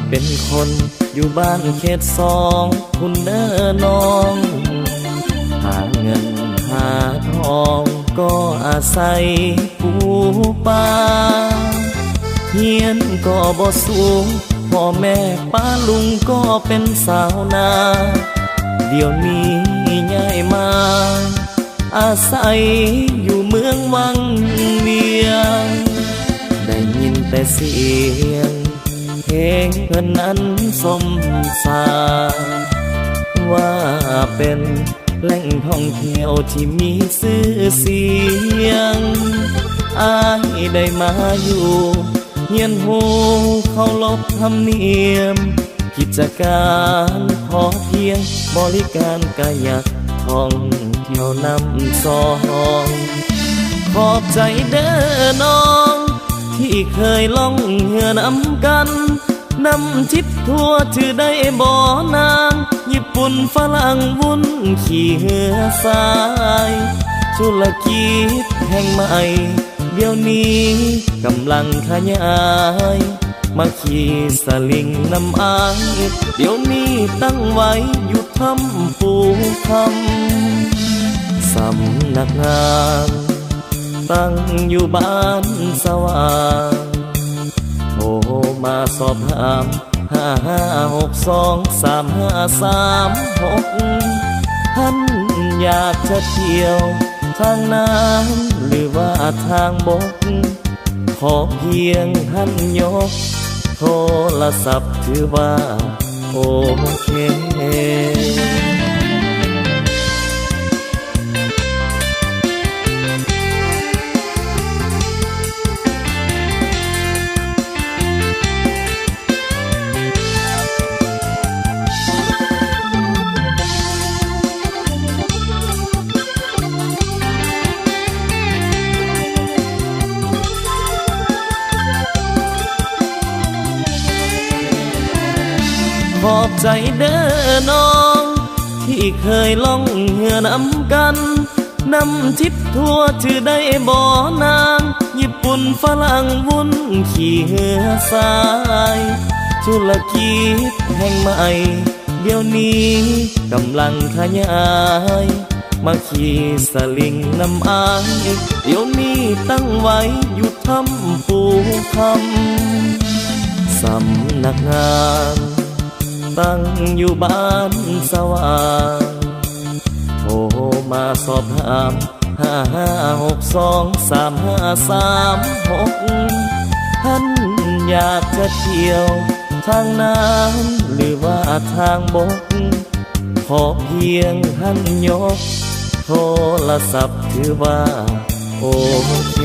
เป็นคนอยู่บ้านเขตสองคุณเด้อน้องหาเงินหาทองก็อาศัยปูปลาเฮียนก็บ่สูงพ่อแม่ป้าลุงก็เป็นสาวนาเดี๋ยวนี้ย้ายมาอาศัยอยู่เมืองวังเวียงได้ยินแต่เสียงเพลงเพื่อนนั้นสมสารว่าเป็นแหล่งท่องเที่ยวที่มีชื่อเสียงอายได้มาอยู่เฮียนหูเขาลบธรรมเนียมกิจการพอเพียงบริการกายักท่องเที่ยวนำซองขอบใจเด้อน้องที่เคยล่องเหือนำกันนำทิพทั่วถือได้บ่อนางญี่ปุ่นฝรั่งวุ่นขี่เหือสายธุรกิจแห่งใหม่เดี๋ยวนี้กำลังขยายมาขี่สลิงนำอายเดี๋ยวนี้ตั้งไว้อยู่ทำปูคำสำนักงานตั้งอยู่บ้านสว่างโทรมาสอบถาม55623536ท่านอยากจะเที่ยวทางน้ำหรือว่าทางบกขอเพียงท่านยกโทรศัพท์ถือว่าโอเคขอบใจเด้อน้องที่เคยล่องเหือนำกันนำทิพทั่วถือได้บ่อนางญี่ปุ่นฝรั่งวุ่นขี่เหือสายธุรกิจแห่งใหม่เดี๋ยวนี้กำลังขยายมาขี่สลิงนำอายเดี๋ยวนี้ตั้งไว้อยู่ทำปูคำสำนักงานตั้งอยู่บ้านสว่างโทรมาสอบถาม55623536ท่านอยากจะเที่ยวทางน้ำหรือว่าทางบกขอเพียงท่านยกโทรศัพท์ถือว่าโอเค